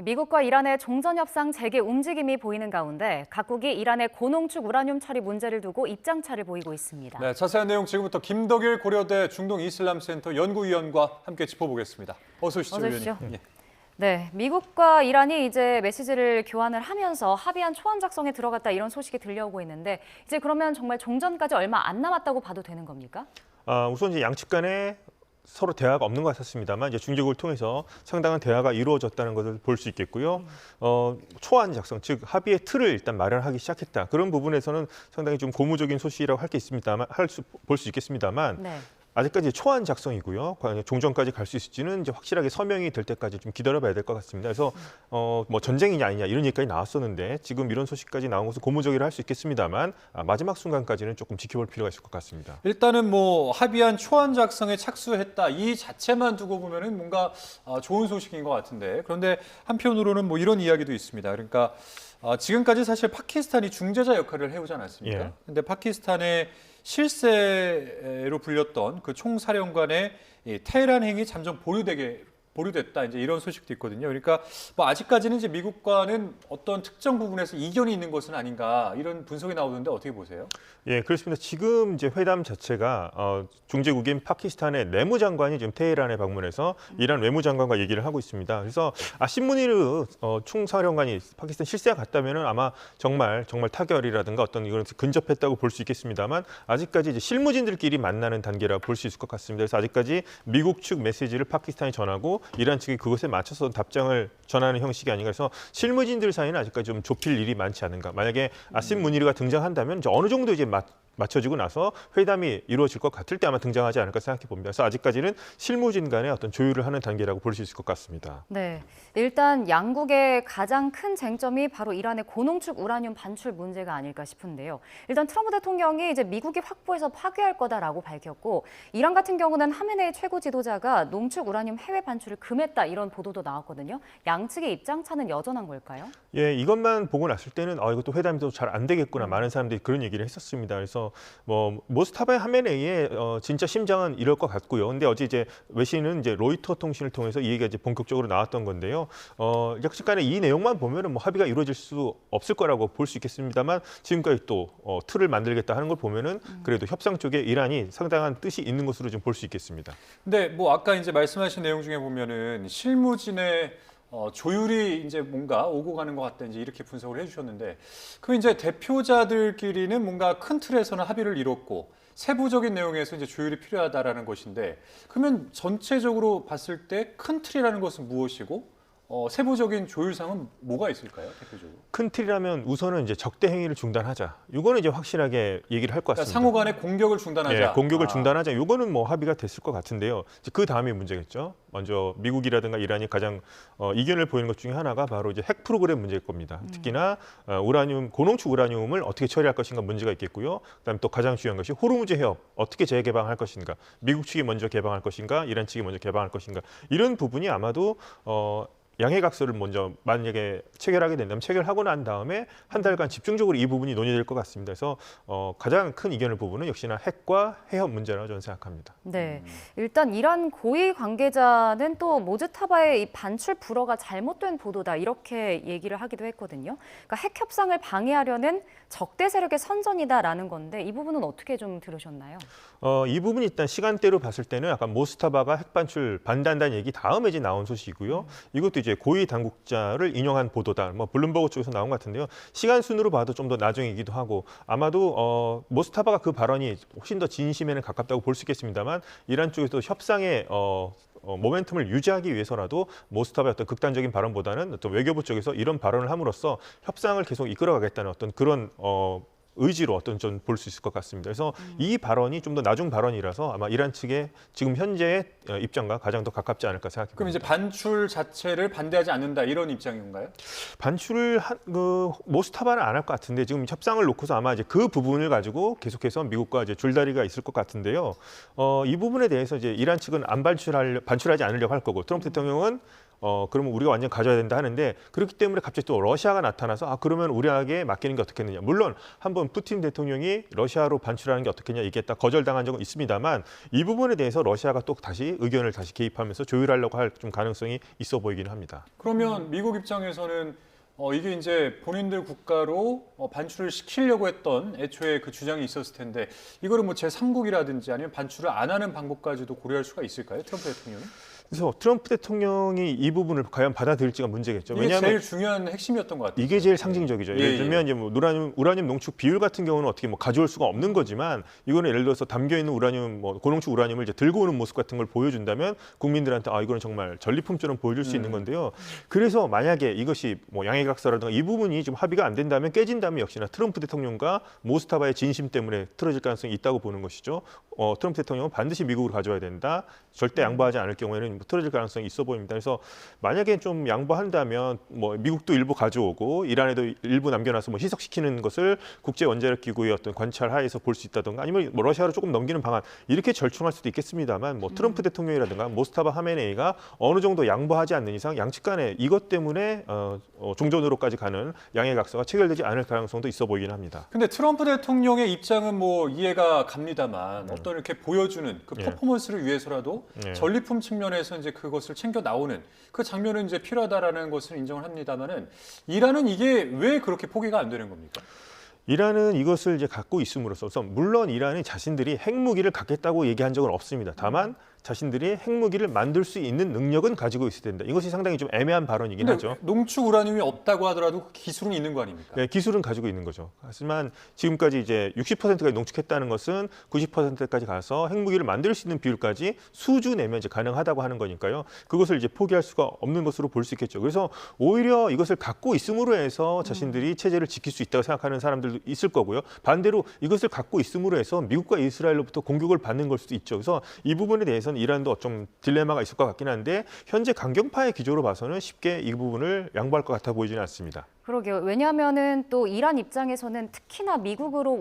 미국과 이란의 종전협상 재개 움직임이 보이는 가운데 각국이 이란의 고농축 우라늄 처리 문제를 두고 입장차를 보이고 있습니다. 네, 자세한 내용 지금부터 김덕일 고려대 중동이슬람센터 연구위원과 함께 짚어보겠습니다. 어서 오시죠, 어서 위원님. 예. 네, 미국과 이란이 이제 메시지를 교환을 하면서 합의안 초안 작성에 들어갔다 이런 소식이 들려오고 있는데 이제 그러면 정말 종전까지 얼마 안 남았다고 봐도 되는 겁니까? 우선 이제 양측 간에 서로 대화가 없는 것 같았습니다만 이제 중재국을 통해서 상당한 대화가 이루어졌다는 것을 볼 수 있겠고요. 초안 작성, 즉 합의의 틀을 일단 마련하기 시작했다. 그런 부분에서는 상당히 좀 고무적인 소식이라고 할 게 있습니다만, 볼 수 있겠습니다만. 네. 아직까지 초안 작성이고요. 과연 종전까지 갈 수 있을지는 이제 확실하게 서명이 될 때까지 좀 기다려봐야 될 것 같습니다. 그래서 뭐 전쟁이냐 아니냐 이런 얘기까지 나왔었는데 지금 이런 소식까지 나온 것은 고무적이라 할 수 있겠습니다만 마지막 순간까지는 조금 지켜볼 필요가 있을 것 같습니다. 일단은 뭐 합의안 초안 작성에 착수했다 이 자체만 두고 보면은 뭔가 좋은 소식인 것 같은데 그런데 한편으로는 뭐 이런 이야기도 있습니다. 그러니까 지금까지 사실 파키스탄이 중재자 역할을 해오지 않았습니까? 예. 근데 파키스탄의 실세로 불렸던 그 총사령관의 이 테헤란 행위 잠정 보류됐다 이제 이런 소식도 있거든요. 그러니까 뭐 아직까지는 이제 미국과는 어떤 특정 부분에서 이견이 있는 것은 아닌가 이런 분석이 나오는데 어떻게 보세요? 예, 그렇습니다. 지금 이제 회담 자체가 중재국인 파키스탄의 내무장관이 지금 테헤란에 방문해서 이란 외무장관과 얘기를 하고 있습니다. 그래서 신문이르 총사령관이 파키스탄 실세가 갔다면은 아마 정말 타결이라든가 어떤 이런 근접했다고 볼 수 있겠습니다만 아직까지 이제 실무진들끼리 만나는 단계라 볼 수 있을 것 같습니다. 그래서 아직까지 미국 측 메시지를 파키스탄이 전하고 이란 측이 그것에 맞춰서 답장을 전하는 형식이 아닌가 해서 실무진들 사이는 아직까지 좀 좁힐 일이 많지 않은가. 만약에 아심 무니르가 등장한다면 이제 어느 정도 이제 맞춰지고 나서 회담이 이루어질 것 같을 때 아마 등장하지 않을까 생각해 봅니다. 그래서 아직까지는 실무진 간의 어떤 조율을 하는 단계라고 볼 수 있을 것 같습니다. 네, 일단 양국의 가장 큰 쟁점이 바로 이란의 고농축 우라늄 반출 문제가 아닐까 싶은데요. 일단 트럼프 대통령이 이제 미국이 확보해서 파괴할 거다라고 밝혔고 이란 같은 경우는 하메네이 최고 지도자가 농축 우라늄 해외 반출을 금했다 이런 보도도 나왔거든요. 양측의 입장차는 여전한 걸까요? 예, 이것만 보고 났을 때는 이것도 회담이 잘 안 되겠구나. 많은 사람들이 그런 얘기를 했었습니다. 그래서 뭐 모스타바 하메네이의 진짜 심장은 이럴 것 같고요. 근데 어제 이제 외신은 이제 로이터 통신을 통해서 이 얘기가 이제 본격적으로 나왔던 건데요. 약간의 이 내용만 보면은 뭐 합의가 이루어질 수 없을 거라고 볼 수 있겠습니다만 지금까지 또 틀을 만들겠다 하는 걸 보면은 그래도 협상 쪽에 이란이 상당한 뜻이 있는 것으로 좀 볼 수 있겠습니다. 근데 뭐 아까 이제 말씀하신 내용 중에 보면은 실무진의 조율이 이제 뭔가 오고 가는 것 같다 이제 이렇게 분석을 해주셨는데 그 이제 대표자들끼리는 뭔가 큰 틀에서는 합의를 이뤘고 세부적인 내용에서 이제 조율이 필요하다라는 것인데 그러면 전체적으로 봤을 때 큰 틀이라는 것은 무엇이고 세부적인 조율상은 뭐가 있을까요, 대표적으로? 큰 틀이라면 우선은 이제 적대 행위를 중단하자. 이거는 이제 확실하게 얘기를 할 것 그러니까 같습니다. 상호 간의 공격을 중단하자. 예, 공격을 중단하자. 이거는 뭐 합의가 됐을 것 같은데요. 그 다음이 문제겠죠. 먼저 미국이라든가 이란이 가장 이견을 보이는 것 중에 하나가 바로 이제 핵 프로그램 문제일 겁니다. 특히나 고농축 우라늄을 어떻게 처리할 것인가 문제가 있겠고요. 그다음에 또 가장 중요한 것이 호르무즈 해협 어떻게 재개방할 것인가. 미국 측이 먼저 개방할 것인가, 이란 측이 먼저 개방할 것인가. 이런 부분이 아마도 양해각서를 먼저 만약에 체결하게 된다면 체결하고 난 다음에 한 달간 집중적으로 이 부분이 논의될 것 같습니다. 그래서 가장 큰 이견의 부분은 역시나 핵과 해협 문제라고 저는 생각합니다. 네, 일단 이란 고위 관계자는 또 모즈타바의 이 반출 불허가 잘못된 보도다 이렇게 얘기를 하기도 했거든요. 그러니까 핵 협상을 방해하려는 적대 세력의 선전이다라는 건데 이 부분은 어떻게 좀 들으셨나요? 이 부분이 일단 시간대로 봤을 때는 약간 모스타바가 핵 반출 반대한다는 얘기 다음에 이제 나온 소식이고요. 이것도 이제 고위 당국자를 인용한 보도다. 뭐 블룸버그 쪽에서 나온 것 같은데요. 시간 순으로 봐도 좀 더 나중이기도 하고 아마도 모스타바가 그 발언이 훨씬 더 진심에는 가깝다고 볼 수 있겠습니다만 이란 쪽에서 협상의 모멘텀을 유지하기 위해서라도 모스타바의 어떤 극단적인 발언보다는 어떤 외교부 쪽에서 이런 발언을 함으로써 협상을 계속 이끌어가겠다는 어떤 그런 의지로 어떤 좀 볼 수 있을 것 같습니다. 그래서 이 발언이 좀 더 나중 발언이라서 아마 이란 측의 지금 현재의 입장과 가장 더 가깝지 않을까 생각합니다. 그럼 이제 반출 자체를 반대하지 않는다 이런 입장인가요? 반출을 모스타바는 안 할 것 같은데 지금 협상을 놓고서 아마 이제 그 부분을 가지고 계속해서 미국과 이제 줄다리가 있을 것 같은데요. 이 부분에 대해서 이제 이란 측은 반출하지 않으려고 할 거고 트럼프 대통령은 그러면 우리가 완전 가져야 된다 하는데 그렇기 때문에 갑자기 또 러시아가 나타나서 그러면 우리에게 맡기는 게 어떻겠느냐. 물론 한번 푸틴 대통령이 러시아로 반출하는 게 어떻겠냐 얘기했다 거절당한 적은 있습니다만 이 부분에 대해서 러시아가 또 다시 의견을 다시 개입하면서 조율하려고 할 좀 가능성이 있어 보이기는 합니다. 그러면 미국 입장에서는 이게 이제 본인들 국가로 반출을 시키려고 했던 애초에 그 주장이 있었을 텐데 이거를 뭐 제3국이라든지 아니면 반출을 안 하는 방법까지도 고려할 수가 있을까요? 트럼프 대통령이? 그래서 트럼프 대통령이 이 부분을 과연 받아들일지가 문제겠죠. 이게 왜냐하면 제일 중요한 핵심이었던 것 같아요. 이게 제일 상징적이죠. 예를 예. 들면 이제 뭐 우라늄 농축 비율 같은 경우는 어떻게 뭐 가져올 수가 없는 거지만 이거는 예를 들어서 담겨 있는 우라늄 뭐 고농축 우라늄을 이제 들고 오는 모습 같은 걸 보여준다면 국민들한테 이거는 정말 전리품처럼 보여줄 수 있는 건데요. 그래서 만약에 이것이 뭐 양해각서라든가 이 부분이 좀 합의가 안 된다면 깨진다면 역시나 트럼프 대통령과 모스타바의 진심 때문에 틀어질 가능성이 있다고 보는 것이죠. 트럼프 대통령은 반드시 미국으로 가져와야 된다. 절대 양보하지 않을 경우에는 뭐 틀어질 가능성이 있어 보입니다. 그래서 만약에 좀 양보한다면 뭐 미국도 일부 가져오고 이란에도 일부 남겨놔서 뭐 희석시키는 것을 국제 원자력 기구의 어떤 관찰 하에서 볼 수 있다든가 아니면 뭐 러시아로 조금 넘기는 방안 이렇게 절충할 수도 있겠습니다만 뭐 트럼프 대통령이라든가 모스타바 하메네이가 어느 정도 양보하지 않는 이상 양측 간에 이것 때문에 종전으로까지 가는 양해각서가 체결되지 않을 가능성도 있어 보이긴 합니다. 근데 트럼프 대통령의 입장은 뭐 이해가 갑니다만 어떤 이렇게 보여주는 그 예. 퍼포먼스를 위해서라도 예. 전리품 측면에서 이제 그것을 챙겨 나오는 그 장면은 이제 필요하다라는 것을 인정을 합니다만은 이란은 이게 왜 그렇게 포기가 안 되는 겁니까? 이란은 이것을 이제 갖고 있음으로써 물론 이란이 자신들이 핵무기를 갖겠다고 얘기한 적은 없습니다. 다만 자신들이 핵무기를 만들 수 있는 능력은 가지고 있어야 된다. 이것이 상당히 좀 애매한 발언이긴 하죠. 농축 우라늄이 없다고 하더라도 그 기술은 있는 거 아닙니까? 네, 기술은 가지고 있는 거죠. 하지만 지금까지 이제 60%까지 농축했다는 것은 90%까지 가서 핵무기를 만들 수 있는 비율까지 수주 내면 이제 가능하다고 하는 거니까요. 그것을 이제 포기할 수가 없는 것으로 볼 수 있겠죠. 그래서 오히려 이것을 갖고 있음으로 해서 자신들이 체제를 지킬 수 있다고 생각하는 사람들도 있을 거고요. 반대로 이것을 갖고 있음으로 해서 미국과 이스라엘로부터 공격을 받는 걸 수도 있죠. 그래서 이 부분에 대해서는 이란도 좀 딜레마가 있을 것 같긴 한데 현재 강경파의 기조로 봐서는 쉽게 이 부분을 양보할 것 같아 보이지는 않습니다. 그러게요. 왜냐하면은 또 이란 입장에서는 특히나 미국으로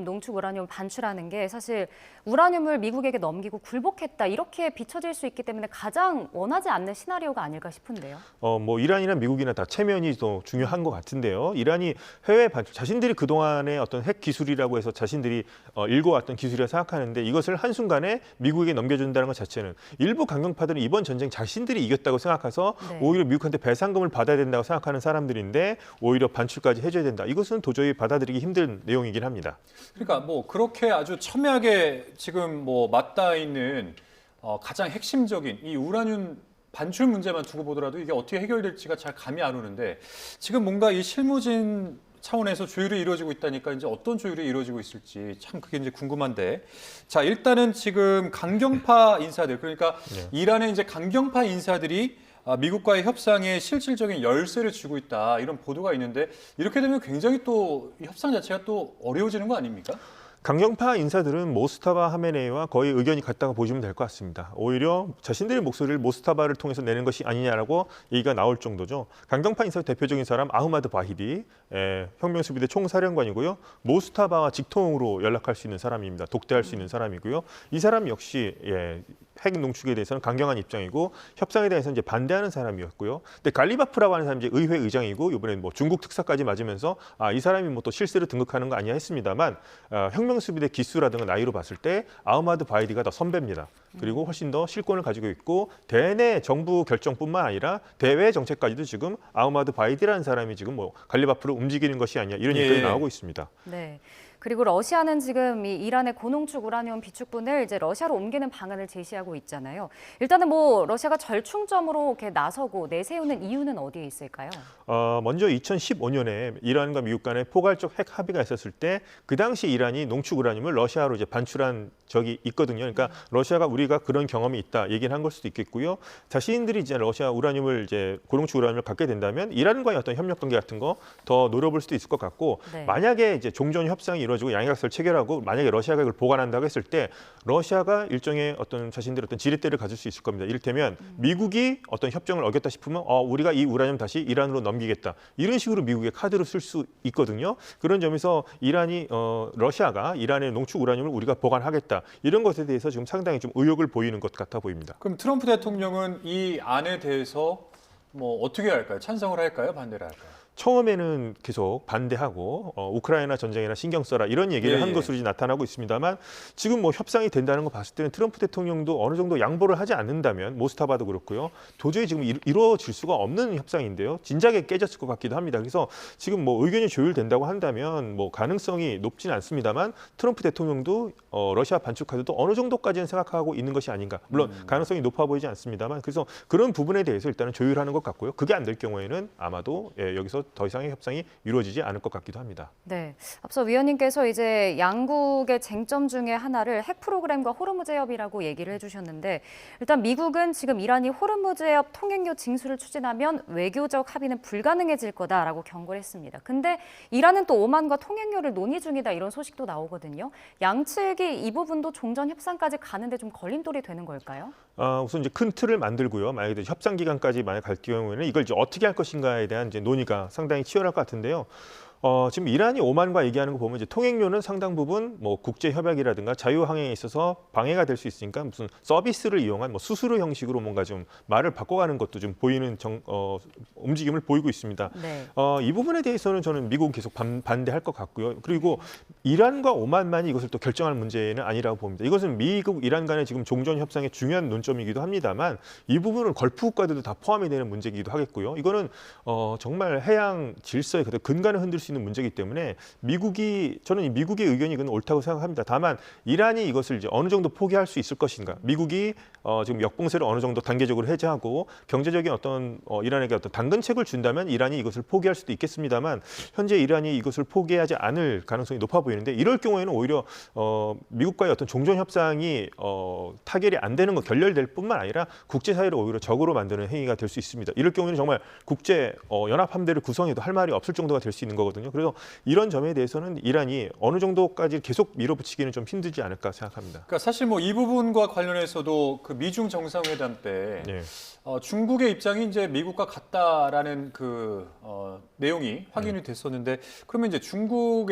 농축 우라늄 반출하는 게 사실 우라늄을 미국에게 넘기고 굴복했다 이렇게 비춰질 수 있기 때문에 가장 원하지 않는 시나리오가 아닐까 싶은데요. 뭐 이란이나 미국이나 다 체면이 더 중요한 것 같은데요. 이란이 해외 반출, 자신들이 그동안의 어떤 핵 기술이라고 해서 자신들이 일궈왔던 기술이라 생각하는데 이것을 한순간에 미국에게 넘겨준다는 것 자체는 일부 강경파들은 이번 전쟁 자신들이 이겼다고 생각해서 네. 오히려 미국한테 배상금을 받아야 된다고 생각하는 사람들인데 오히려 반출까지 해줘야 된다. 이것은 도저히 받아들이기 힘든 내용이긴 합니다. 그러니까 뭐 그렇게 아주 첨예하게 지금 뭐 맞닿아 있는 가장 핵심적인 이 우라늄 반출 문제만 두고 보더라도 이게 어떻게 해결될지가 잘 감이 안 오는데 지금 뭔가 이 실무진 차원에서 조율이 이루어지고 있다니까 이제 어떤 조율이 이루어지고 있을지 참 그게 이제 궁금한데 자 일단은 지금 강경파 인사들 그러니까 이란의 이제 강경파 인사들이 미국과의 협상에 실질적인 열쇠를 쥐고 있다 이런 보도가 있는데 이렇게 되면 굉장히 또 협상 자체가 또 어려워지는 거 아닙니까? 강경파 인사들은 모스타바 하메네이와 거의 의견이 같다고 보시면 될 것 같습니다. 오히려 자신들의 목소리를 모스타바를 통해서 내는 것이 아니냐라고 얘기가 나올 정도죠. 강경파 인사 대표적인 사람 아흐마드 바히디 혁명수비대 총사령관이고요. 모스타바와 직통으로 연락할 수 있는 사람입니다. 독대할 수 있는 사람이고요. 이 사람 역시 핵 농축에 대해서는 강경한 입장이고 협상에 대해서는 이제 반대하는 사람이었고요. 근데 갈리바프라고 하는 사람이 이제 의회 의장이고 이번에 뭐 중국 특사까지 맞으면서 이 사람이 뭐 또 실세로 등극하는 거 아니야 했습니다만 혁명수비대 기수라든가 나이로 봤을 때 아흐마드 바이디가 더 선배입니다. 그리고 훨씬 더 실권을 가지고 있고 대내 정부 결정뿐만 아니라 대외 정책까지도 지금 아흐마드 바이디라는 사람이 지금 뭐 갈리바프로 움직이는 것이 아니냐 이런 얘기가 나오고 있습니다. 네. 그리고 러시아는 지금 이 이란의 고농축 우라늄 비축분을 이제 러시아로 옮기는 방안을 제시하고 있잖아요. 일단은 뭐 러시아가 절충점으로 이렇게 나서고 내세우는 이유는 어디에 있을까요? 먼저 2015년에 이란과 미국 간에 포괄적 핵 합의가 있었을 때 그 당시 이란이 농축 우라늄을 러시아로 이제 반출한 적이 있거든요. 그러니까 러시아가 우리가 그런 경험이 있다 얘기를 한 걸 수도 있겠고요. 자신들이 이제 러시아 우라늄을 이제 고농축 우라늄을 갖게 된다면 이란과의 어떤 협력 관계 같은 거 더 노려볼 수도 있을 것 같고 네. 만약에 이제 종전 협상이 이루어지고 양해각서를 체결하고 만약에 러시아가 이걸 보관한다고 했을 때 러시아가 일종의 어떤 자신들의 어떤 지렛대를 가질 수 있을 겁니다. 이를테면 미국이 어떤 협정을 어겼다 싶으면 우리가 이 우라늄 다시 이란으로 넘기겠다. 이런 식으로 미국의 카드로 쓸 수 있거든요. 그런 점에서 러시아가 이란의 농축 우라늄을 우리가 보관하겠다. 이런 것에 대해서 지금 상당히 좀 의욕을 보이는 것 같아 보입니다. 그럼 트럼프 대통령은 이 안에 대해서 뭐 어떻게 할까요? 찬성을 할까요? 반대를 할까요? 처음에는 계속 반대하고 우크라이나 전쟁이나 신경 써라 이런 얘기를 예, 한 예. 것으로 이제 나타나고 있습니다만 지금 뭐 협상이 된다는 거 봤을 때는 트럼프 대통령도 어느 정도 양보를 하지 않는다면 모스타바도 그렇고요. 도저히 지금 이루어질 수가 없는 협상인데요. 진작에 깨졌을 것 같기도 합니다. 그래서 지금 뭐 의견이 조율된다고 한다면 뭐 가능성이 높지는 않습니다만 트럼프 대통령도 러시아 반출 카드도 어느 정도까지는 생각하고 있는 것이 아닌가. 물론 가능성이 높아 보이지 않습니다만 그래서 그런 부분에 대해서 일단은 조율하는 것 같고요. 그게 안 될 경우에는 아마도 여기서 더 이상의 협상이 이루어지지 않을 것 같기도 합니다. 네, 앞서 위원님께서 이제 양국의 쟁점 중에 하나를 핵 프로그램과 호르무즈 해협이라고 얘기를 해주셨는데 일단 미국은 지금 이란이 호르무즈 해협 통행료 징수를 추진하면 외교적 합의는 불가능해질 거다라고 경고를 했습니다. 근데 이란은 또 오만과 통행료를 논의 중이다 이런 소식도 나오거든요. 양측이 이 부분도 종전 협상까지 가는데 좀 걸림돌이 되는 걸까요? 우선 이제 큰 틀을 만들고요. 만약에 협상 기간까지 만약 갈 경우에는 이걸 이제 어떻게 할 것인가에 대한 이제 논의가 상당히 치열할 것 같은데요. 지금 이란이 오만과 얘기하는 거 보면 이제 통행료는 상당 부분 뭐 국제 협약이라든가 자유 항해에 있어서 방해가 될 수 있으니까 무슨 서비스를 이용한 뭐 수수료 형식으로 뭔가 좀 말을 바꿔가는 것도 좀 보이는 움직임을 보이고 있습니다. 네. 이 부분에 대해서는 저는 미국은 계속 반대할 것 같고요. 그리고 이란과 오만만이 이것을 또 결정할 문제는 아니라고 봅니다. 이것은 미국, 이란 간의 지금 종전 협상의 중요한 논점이기도 합니다만 이 부분은 걸프 국가들도 다 포함이 되는 문제이기도 하겠고요. 이거는 정말 해양 질서의 근간을 흔들 수 있는 문제이기 때문에 저는 이 미국의 의견이 이건 옳다고 생각합니다. 다만 이란이 이것을 이제 어느 정도 포기할 수 있을 것인가? 미국이 지금 역봉쇄를 어느 정도 단계적으로 해제하고 경제적인 이란에게 어떤 당근책을 준다면 이란이 이것을 포기할 수도 있겠습니다만 현재 이란이 이것을 포기하지 않을 가능성이 높아 보이는데 이럴 경우에는 오히려 미국과의 어떤 종전 협상이 타결이 안 되는 거 결렬될 뿐만 아니라 국제사회를 오히려 적으로 만드는 행위가 될 수 있습니다. 이럴 경우에는 정말 국제 연합 함대를 구성해도 할 말이 없을 정도가 될 수 있는 거거든요. 그래서 이런 점에 대해서는 이란이 어느 정도까지 계속 밀어붙이기는 좀 힘들지 않을까 생각합니다. 그러니까 사실 뭐 이 부분과 관련해서도 그 미중 정상회담 때 네. 중국의 입장이 이제 미국과 같다라는 내용이 확인이 됐었는데 그러면 이제 중국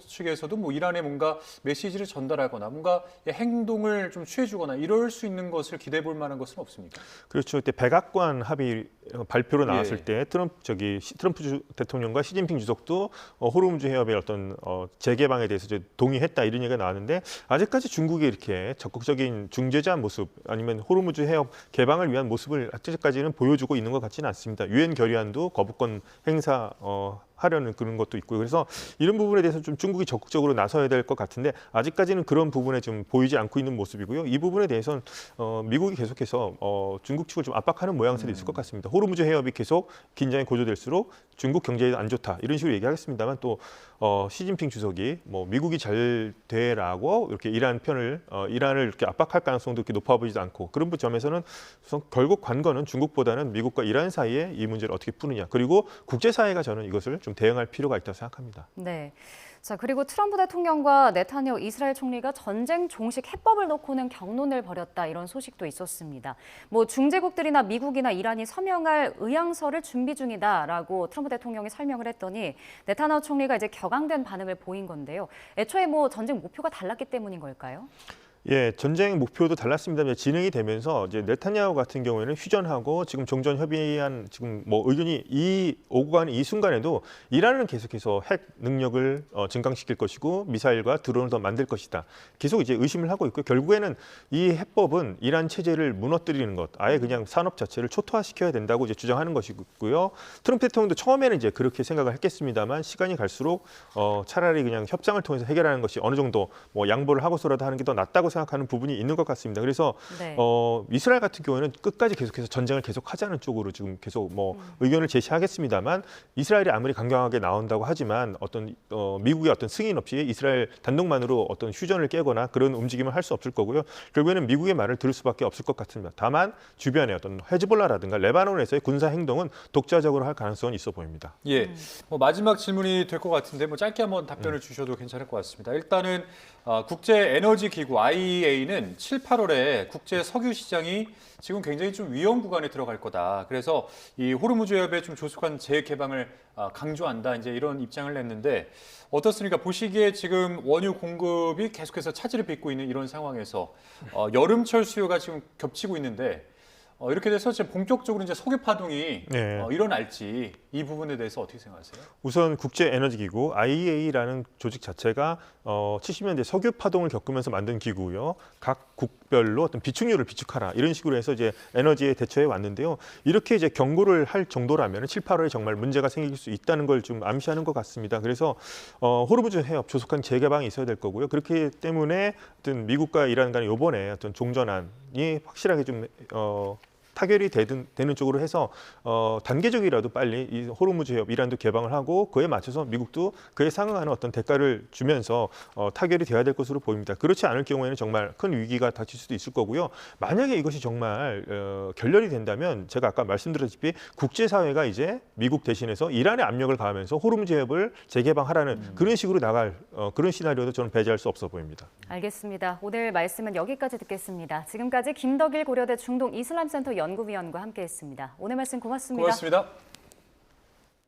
측에서도 뭐 이란에 뭔가 메시지를 전달하거나 뭔가 행동을 좀 취해주거나 이럴 수 있는 것을 기대해 볼 만한 것은 없습니까? 그렇죠. 그때 백악관 합의 발표로 나왔을 예. 때 트럼프 대통령과 시진핑 주석도 호르무즈 해협의 어떤 재개방에 대해서 이제 동의했다 이런 얘기가 나왔는데 아직까지 중국이 이렇게 적극적인 중재자 모습 아니면 호르무즈 해협 개방을 위한 모습을 아직까지는 보여주고 있는 것 같지는 않습니다. 유엔 결의안도 거부권 행사 하려는 그런 것도 있고요. 그래서 이런 부분에 대해서 좀 중국이 적극적으로 나서야 될 것 같은데 아직까지는 그런 부분에 좀 보이지 않고 있는 모습이고요. 이 부분에 대해서는 미국이 계속해서 중국 측을 좀 압박하는 모양새도 있을 것 같습니다. 호르무즈 해협이 계속 긴장이 고조될수록 중국 경제에 안 좋다 이런 식으로 얘기하겠습니다만 또 시진핑 주석이 뭐 미국이 잘 되라고 이렇게 이란을 이렇게 압박할 가능성도 이렇게 높아 보이지 않고 그런 점에서는 우선 결국 관건은 중국보다는 미국과 이란 사이에 이 문제를 어떻게 푸느냐 그리고 국제사회가 저는 이것을 좀 대응할 필요가 있다고 생각합니다. 네. 자, 그리고 트럼프 대통령과 네타냐후 이스라엘 총리가 전쟁 종식 해법을 놓고는 격론을 벌였다 이런 소식도 있었습니다. 뭐 중재국들이나 미국이나 이란이 서명할 의향서를 준비 중이다라고 트럼프 대통령이 설명을 했더니 네타냐후 총리가 이제 격앙된 반응을 보인 건데요. 애초에 뭐 전쟁 목표가 달랐기 때문인 걸까요? 예, 전쟁 목표도 달랐습니다. 진행이 되면서 이제 네타냐후 같은 경우에는 휴전하고 지금 종전 협의한 지금 뭐 의견이 오고 가는 이 순간에도 이란은 계속해서 핵 능력을 증강시킬 것이고 미사일과 드론을 더 만들 것이다. 계속 이제 의심을 하고 있고 결국에는 이 해법은 이란 체제를 무너뜨리는 것, 아예 그냥 산업 자체를 초토화시켜야 된다고 이제 주장하는 것이고요. 트럼프 대통령도 처음에는 이제 그렇게 생각을 했겠습니다만 시간이 갈수록 차라리 그냥 협상을 통해서 해결하는 것이 어느 정도 뭐 양보를 하고서라도 하는 게 더 낫다고 생각하는 부분이 있는 것 같습니다. 그래서 네. 이스라엘 같은 경우에는 끝까지 계속해서 전쟁을 계속하자는 쪽으로 지금 계속 의견을 제시하겠습니다만 이스라엘이 아무리 강경하게 나온다고 하지만 어떤 미국의 어떤 승인 없이 이스라엘 단독만으로 어떤 휴전을 깨거나 그런 움직임을 할 수 없을 거고요. 결국에는 미국의 말을 들을 수밖에 없을 것 같습니다. 다만 주변에 어떤 헤즈볼라라든가 레바논에서의 군사 행동은 독자적으로 할 가능성은 있어 보입니다. 예, 뭐 마지막 질문이 될 것 같은데 뭐 짧게 한번 답변을 주셔도 괜찮을 것 같습니다. 일단은 국제 에너지 기구 IEA는 7, 8월에 국제 석유 시장이 지금 굉장히 좀 위험 구간에 들어갈 거다. 그래서 이 호르무즈 해협의 좀 조속한 재개방을 강조한다. 이제 이런 입장을 냈는데 어떻습니까? 보시기에 지금 원유 공급이 계속해서 차질을 빚고 있는 이런 상황에서 여름철 수요가 지금 겹치고 있는데 이렇게 돼서 이제 본격적으로 이제 석유 파동이 네. 일어날지 이 부분에 대해서 어떻게 생각하세요? 우선 국제에너지기구 IEA라는 조직 자체가 70년대 석유 파동을 겪으면서 만든 기구고요. 각 국별로 어떤 비축률을 비축하라 이런 식으로 해서 이제 에너지에 대처해 왔는데요. 이렇게 이제 경고를 할 정도라면 7, 8월에 정말 문제가 생길 수 있다는 걸 좀 암시하는 것 같습니다. 그래서 호르무즈 해협 조속한 재개방이 있어야 될 거고요. 그렇기 때문에 어떤 미국과 이란 간의 이번에 어떤 종전안이 확실하게 좀 타결이 되는 쪽으로 해서 단계적이라도 빨리 이 호르무즈 해협 이란도 개방을 하고 그에 맞춰서 미국도 그에 상응하는 어떤 대가를 주면서 타결이 돼야 될 것으로 보입니다. 그렇지 않을 경우에는 정말 큰 위기가 닥칠 수도 있을 거고요. 만약에 이것이 정말 결렬이 된다면 제가 아까 말씀드렸다시피 국제사회가 이제 미국 대신해서 이란에 압력을 가하면서 호르무즈 해협을 재개방하라는 그런 식으로 나갈 그런 시나리오도 저는 배제할 수 없어 보입니다. 알겠습니다. 오늘 말씀은 여기까지 듣겠습니다. 지금까지 김덕일 고려대 중동 이슬람센터 연구위원과 함께했습니다. 오늘 말씀 고맙습니다. 고맙습니다.